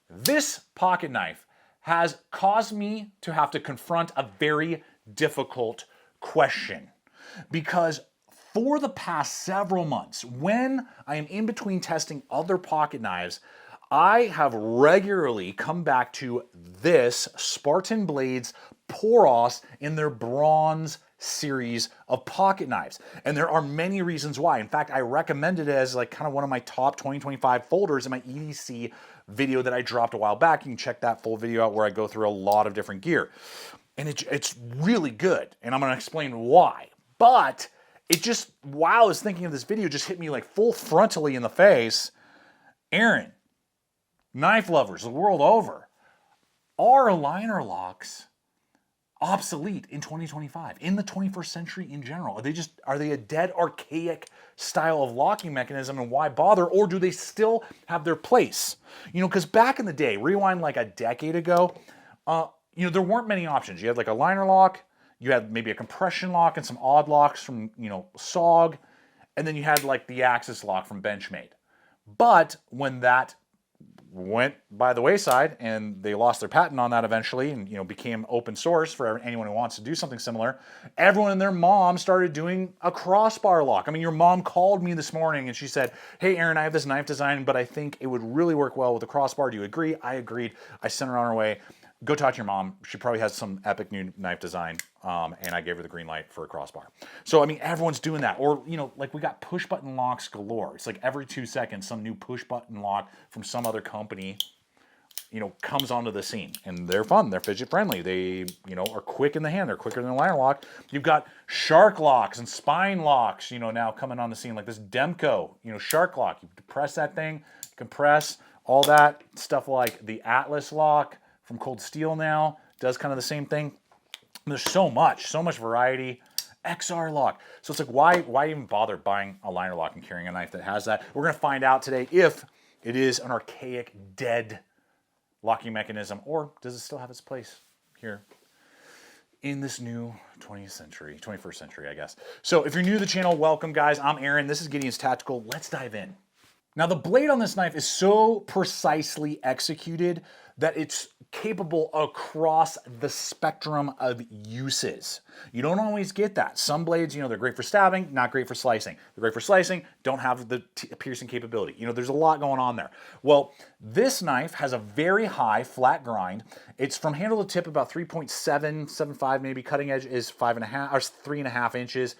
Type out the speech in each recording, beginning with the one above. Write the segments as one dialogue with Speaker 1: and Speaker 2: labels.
Speaker 1: This pocket knife has caused me to have to confront a very difficult question because for the past several months, when I am in between testing other pocket knives, I have regularly come back to this Spartan Blades Poros in their bronze series of pocket knives. And there are many reasons why. In fact, I recommended it as like kind of one of my top 2025 folders in my EDC video that I dropped a while back. You can check that full video out where I go through a lot of different gear. And it's really good. And I'm going to explain why. But it just, while I was thinking of this video, just hit me like full frontally in the face. Aaron, knife lovers the world over, are aligner locks obsolete in 2025, in the 21st century in general? Are they a dead, archaic style of locking mechanism, and why bother? Or do they still have their place? You know, because back in the day, rewind like a decade ago, there weren't many options. You had like a liner lock, you had maybe a compression lock and some odd locks from, SOG, and then you had like the Axis lock from Benchmade. But when that went by the wayside and they lost their patent on that eventually and became open source for anyone who wants to do something similar, everyone and their mom started doing a crossbar lock. I mean, your mom called me this morning and she said, "Hey Aaron, I have this knife design, but I think it would really work well with a crossbar. Do you agree?" I agreed. I sent her on her way. Go talk to your mom. She probably has some epic new knife design. And I gave her the green light for a crossbar. So, I mean, everyone's doing that. Or, like we got push button locks galore. It's like every 2 seconds, some new push button lock from some other company, comes onto the scene. And they're fun. They're fidget friendly. They, are quick in the hand. They're quicker than a liner lock. You've got shark locks and spine locks, now coming on the scene, like this Demco, shark lock. You press that thing, compress, all that stuff like the Atlas lock from Cold Steel now does kind of the same thing. There's so much variety. XR lock. So it's like, why even bother buying a liner lock and carrying a knife that has that? We're going to find out today if it is an archaic, dead locking mechanism, or does it still have its place here in this new 21st century, I guess. So if you're new to the channel, welcome guys. I'm Aaron. This is Gideonstactical. Let's dive in. Now the blade on this knife is so precisely executed that it's capable across the spectrum of uses. You don't always get that. Some blades, they're great for stabbing, not great for slicing. They're great for slicing, don't have the piercing capability. There's a lot going on there. Well, this knife has a very high flat grind. It's from handle to tip about 3.775, maybe. Cutting edge is 5.5 or 3.5 inches.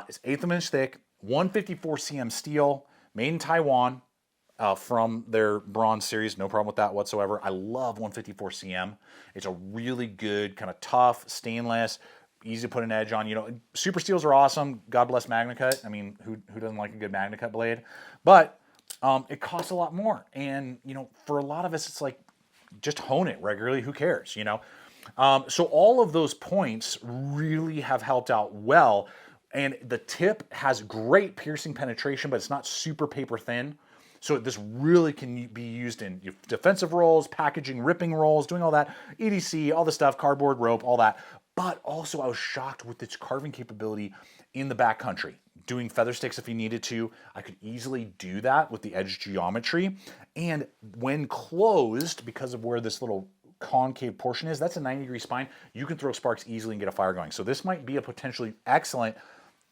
Speaker 1: It's 1/8 of an inch thick, 154 cm steel, made in Taiwan. From their bronze series, no problem with that whatsoever. I love 154 cm. It's a really good, kind of tough, stainless, easy to put an edge on. Super steels are awesome. God bless MagnaCut. I mean, who doesn't like a good MagnaCut blade? But it costs a lot more. And, for a lot of us, it's like, just hone it regularly. Who cares, So all of those points really have helped out well. And the tip has great piercing penetration, but it's not super paper thin. So this really can be used in defensive rolls, packaging, ripping rolls, doing all that, EDC, all the stuff, cardboard, rope, all that. But also I was shocked with its carving capability in the backcountry. Doing feather sticks if you needed to, I could easily do that with the edge geometry. And when closed, because of where this little concave portion is, that's a 90-degree spine, you can throw sparks easily and get a fire going. So this might be a potentially excellent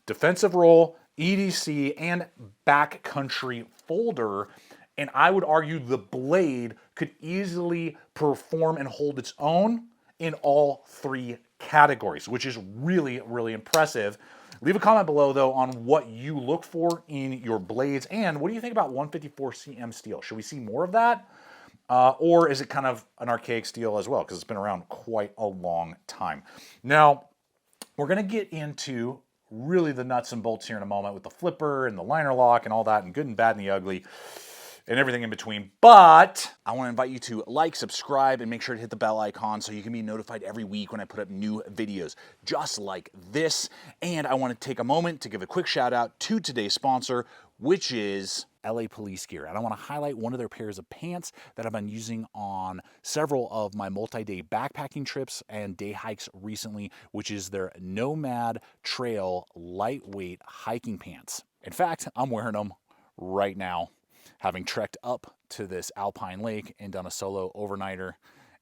Speaker 1: defensive roll, EDC, and backcountry folder. And I would argue the blade could easily perform and hold its own in all three categories, which is really, really impressive. Leave a comment below, though, on what you look for in your blades, and what do you think about 154 cm steel? Should we see more of that? Or is it kind of an archaic steel as well, because it's been around quite a long time? Now, we're going to get into really the nuts and bolts here in a moment with the flipper and the liner lock and all that, and good and bad and the ugly and everything in between. But I want to invite you to like, subscribe, and make sure to hit the bell icon so you can be notified every week when I put up new videos just like this. And I want to take a moment to give a quick shout out to today's sponsor, which is LA Police Gear. And I want to highlight one of their pairs of pants that I've been using on several of my multi-day backpacking trips and day hikes recently, which is their Nomad Trail lightweight hiking pants. In fact, I'm wearing them right now. having trekked up to this alpine lake and done a solo overnighter.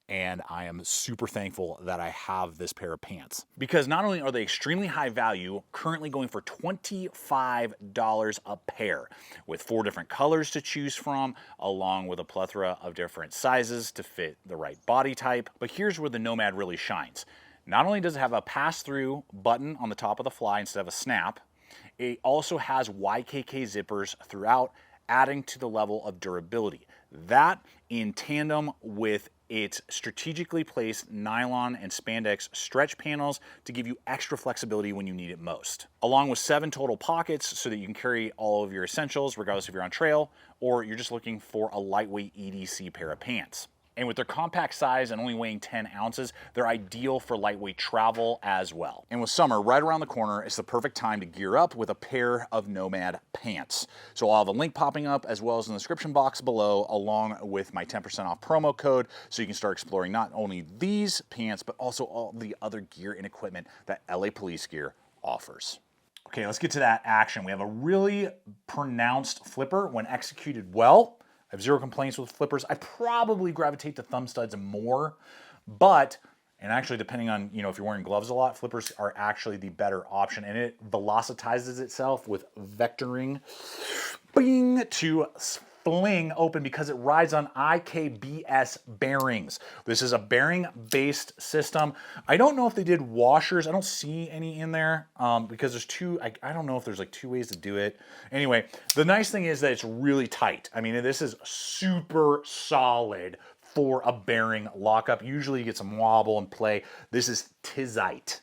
Speaker 1: And I am super thankful that I have this pair of pants, because not only are they extremely high value, currently going for $25 a pair, with 4 different colors to choose from, along with a plethora of different sizes to fit the right body type. But here's where the Nomad really shines. Not only does it have a pass-through button on the top of the fly instead of a snap, it also has YKK zippers throughout, adding to the level of durability. That, in tandem with its strategically placed nylon and spandex stretch panels to give you extra flexibility when you need it most. Along with 7 total pockets so that you can carry all of your essentials regardless if you're on trail or you're just looking for a lightweight EDC pair of pants. And with their compact size and only weighing 10 ounces, they're ideal for lightweight travel as well. And with summer right around the corner, it's the perfect time to gear up with a pair of Nomad pants. So I'll have a link popping up as well as in the description box below, along with my 10% off promo code, so you can start exploring not only these pants, but also all the other gear and equipment that LA Police Gear offers. Okay, let's get to that action. We have a really pronounced flipper when executed well. I have 0 complaints with flippers. I probably gravitate to thumb studs more, but, and actually depending on, if you're wearing gloves a lot, flippers are actually the better option, and it velocitizes itself with vectoring, bing, to fling open because it rides on IKBS bearings. This is a bearing-based system. I don't know if they did washers. I don't see any in there because there's 2, I don't know if there's like 2 ways to do it. Anyway, the nice thing is that it's really tight. I mean, this is super solid for a bearing lockup. Usually you get some wobble and play. This is Tizite.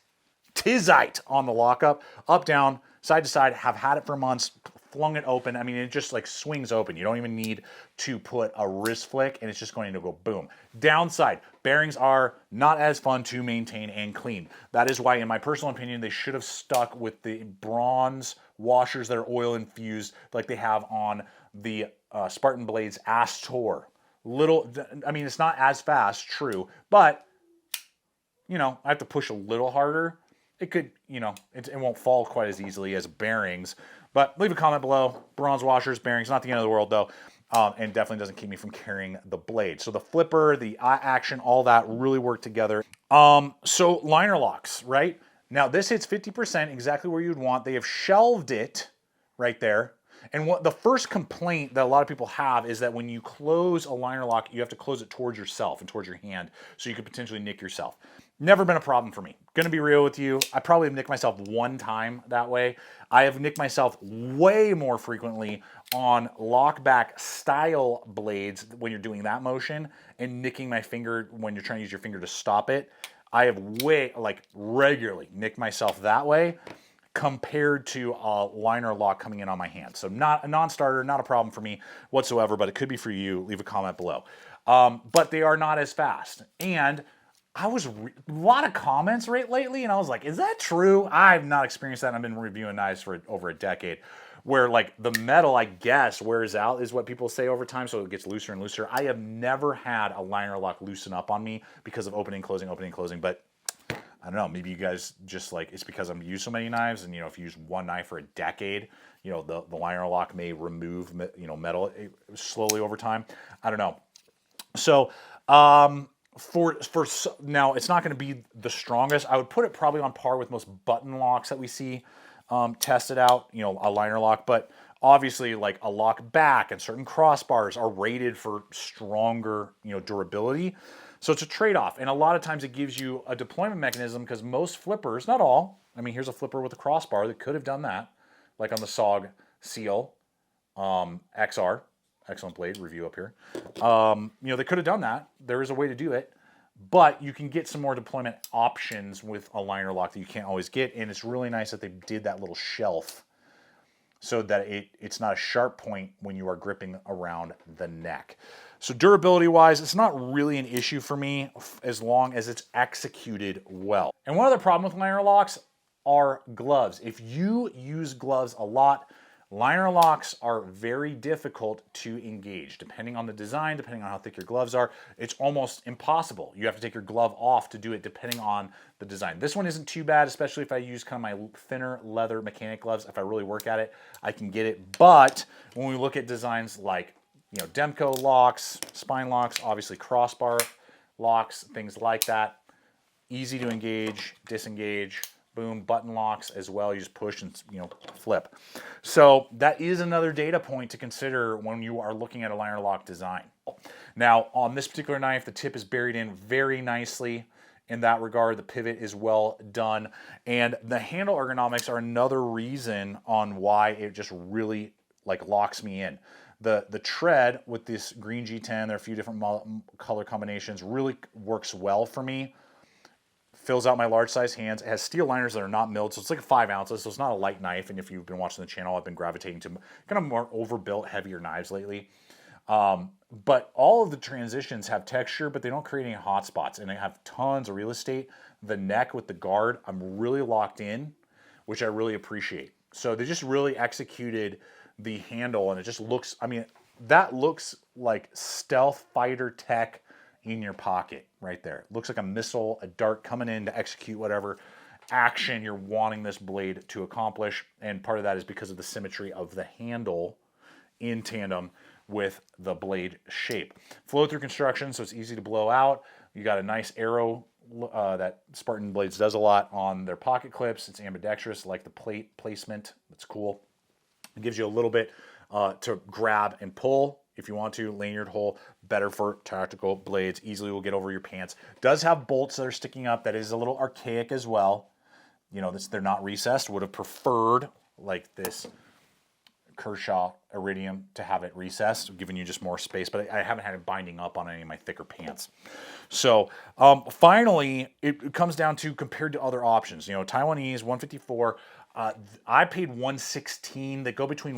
Speaker 1: Tizite on the lockup, up, down, side to side. Have had it for months. Flung it open. I mean, it just like swings open. You don't even need to put a wrist flick, and it's just going to go boom. Downside, bearings are not as fun to maintain and clean. That is why, in my personal opinion, they should have stuck with the bronze washers that are oil infused like they have on the Spartan blades ASTOR. I mean, it's not as fast, true, but, I have to push a little harder. It could, it won't fall quite as easily as bearings. But leave a comment below. Bronze washers, bearings, not the end of the world though. And definitely doesn't keep me from carrying the blade. So the flipper, the eye action, all that really work together. So liner locks, right? Now this hits 50%, exactly where you'd want. They have shelved it right there. And what the first complaint that a lot of people have is that when you close a liner lock, you have to close it towards yourself and towards your hand, so you could potentially nick yourself. Never been a problem for me. Gonna be real with you. I probably have nicked myself 1 time that way. I have nicked myself way more frequently on lockback style blades when you're doing that motion and nicking my finger when you're trying to use your finger to stop it. I have regularly nicked myself that way compared to a liner lock coming in on my hand. So not a non-starter, not a problem for me whatsoever, but it could be for you. Leave a comment below. But they are not as fast. And I was a lot of comments lately, and I was like, is that true? I've not experienced that. I've been reviewing knives for over a decade, where like the metal, I guess, wears out is what people say over time, so it gets looser and looser. I have never had a liner lock loosen up on me because of opening, closing, but I don't know, maybe you guys just like, it's because I'm used so many knives, and if you use one knife for a decade, the liner lock may remove, metal slowly over time. I don't know. So, for now, it's not going to be the strongest. I would put it probably on par with most button locks that we see tested out, a liner lock, but obviously like a lock back and certain crossbars are rated for stronger, durability. So it's a trade-off, and a lot of times it gives you a deployment mechanism, because most flippers, not all, I mean, here's a flipper with a crossbar that could have done that, like on the SOG Seal XR, excellent blade, review up here. They could have done that. There is a way to do it, but you can get some more deployment options with a liner lock that you can't always get, and it's really nice that they did that little shelf so that it's not a sharp point when you are gripping around the neck. So durability-wise, it's not really an issue for me as long as it's executed well. And one other problem with liner locks are gloves. If you use gloves a lot, liner locks are very difficult to engage. Depending on the design, depending on how thick your gloves are, it's almost impossible. You have to take your glove off to do it depending on the design. This one isn't too bad, especially if I use kind of my thinner leather mechanic gloves. If I really work at it, I can get it. But when we look at designs like you know, Demco locks, spine locks, obviously crossbar locks, things like that. Easy to engage, disengage, boom, button locks as well. You just push and, you know, flip. So that is another data point to consider when you are looking at a liner lock design. Now, on this particular knife, the tip is buried in very nicely. In that regard, the pivot is well done. And the handle ergonomics are another reason on why it just really like locks me in. The tread with this green G10, there are a few different color combinations, really works well for me. Fills out my large size hands. It has steel liners that are not milled, so it's like 5 ounces, so it's not a light knife. And if you've been watching the channel, I've been gravitating to kind of more overbuilt, heavier knives lately. But all of the transitions have texture, but they don't create any hot spots, and they have tons of real estate. The neck with the guard, I'm really locked in, which I really appreciate. So they just really executed the handle, and it just looks, I mean, that looks like stealth fighter tech in your pocket right there. It looks like a missile, a dart coming in to execute whatever action you're wanting this blade to accomplish. And part of that is because of the symmetry of the handle in tandem with the blade shape. Flow through construction, so it's easy to blow out. You got a nice arrow that Spartan blades does a lot on their pocket clips. It's ambidextrous, like the plate placement. It's cool. It gives you a little bit to grab and pull if you want to. Lanyard hole, better for tactical blades. Easily will get over your pants. Does have bolts that are sticking up. That is a little archaic as well. You know, they're not recessed. Would have preferred like this Kershaw Iridium to have it recessed, giving you just more space, but I haven't had it binding up on any of my thicker pants. So finally, it comes down to compared to other options. You know, Taiwanese 154. I paid 116. They go between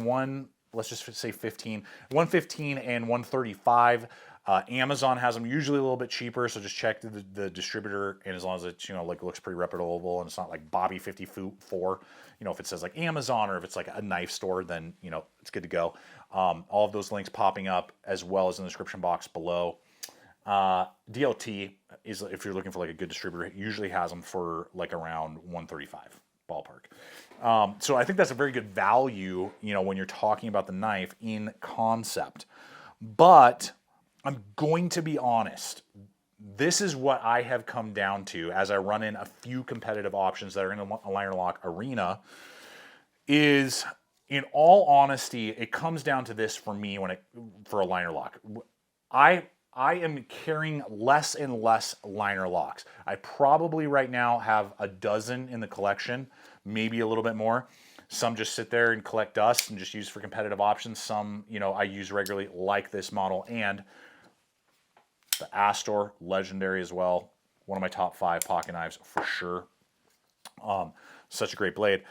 Speaker 1: let's just say 115 and 135. Amazon has them usually a little bit cheaper, so just check the distributor, and as long as it, you know, like looks pretty reputable and it's not like Bobby 54, you know, if it says like Amazon or if it's like a knife store, then, you know, it's good to go. All of those links popping up as well as in the description box below. DLT is, if you're looking for like a good distributor, usually has them for like around 135 ballpark. So I think that's a very good value, you know, when you're talking about the knife in concept. But I'm going to be honest. This is what I have come down to as I run in a few competitive options that are in a liner lock arena. Is, in all honesty, it comes down to this for me for a liner lock. I am carrying less and less liner locks. I probably right now have a dozen in the collection, maybe a little bit more. Some just sit there and collect dust and just use for competitive options. Some, you know, I use regularly, like this model, and the ASTOR, legendary as well. One of my top 5 pocket knives for sure. Such a great blade.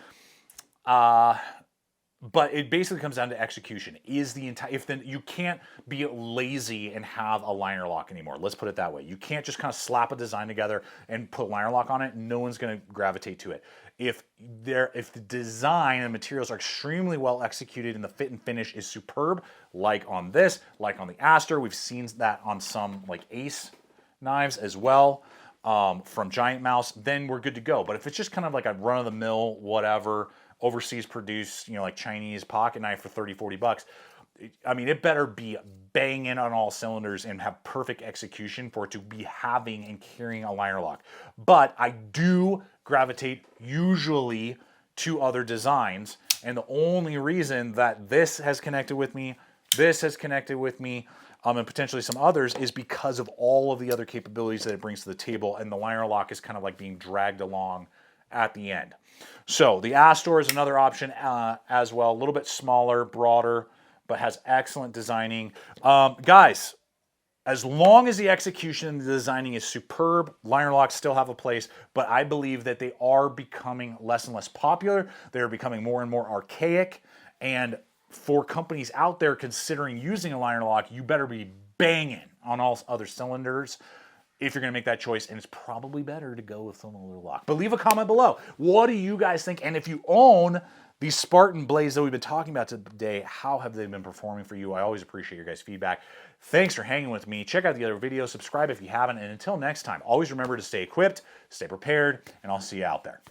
Speaker 1: But it basically comes down to execution. You can't be lazy and have a liner lock anymore. Let's put it that way. You can't just kind of slap a design together and put liner lock on it. No one's going to gravitate to it. If the design and materials are extremely well executed and the fit and finish is superb, like on this, like on the ASTOR, we've seen that on some like Ace knives as well, from Giant Mouse, then we're good to go. But if it's just kind of like a run-of-the-mill, whatever, overseas produced, you know, like Chinese pocket knife for 30, 40 bucks, I mean, it better be banging on all cylinders and have perfect execution for it to be having and carrying a liner lock. But I do gravitate usually to other designs, and the only reason that this has connected with me, and potentially some others, is because of all of the other capabilities that it brings to the table, and the liner lock is kind of like being dragged along at the end. So the ASTOR is another option as well, a little bit smaller, broader, but has excellent designing. Guys, as long as the execution and the designing is superb, liner locks still have a place, but I believe that they are becoming less and less popular. They're becoming more and more archaic, and for companies out there considering using a liner lock, you better be banging on all other cylinders if you're going to make that choice, and it's probably better to go with some other lock. But leave a comment below. What do you guys think? And if you own these Spartan blades that we've been talking about today, how have they been performing for you? I always appreciate your guys' feedback. Thanks for hanging with me. Check out the other videos. Subscribe if you haven't. And until next time, always remember to stay equipped, stay prepared, and I'll see you out there.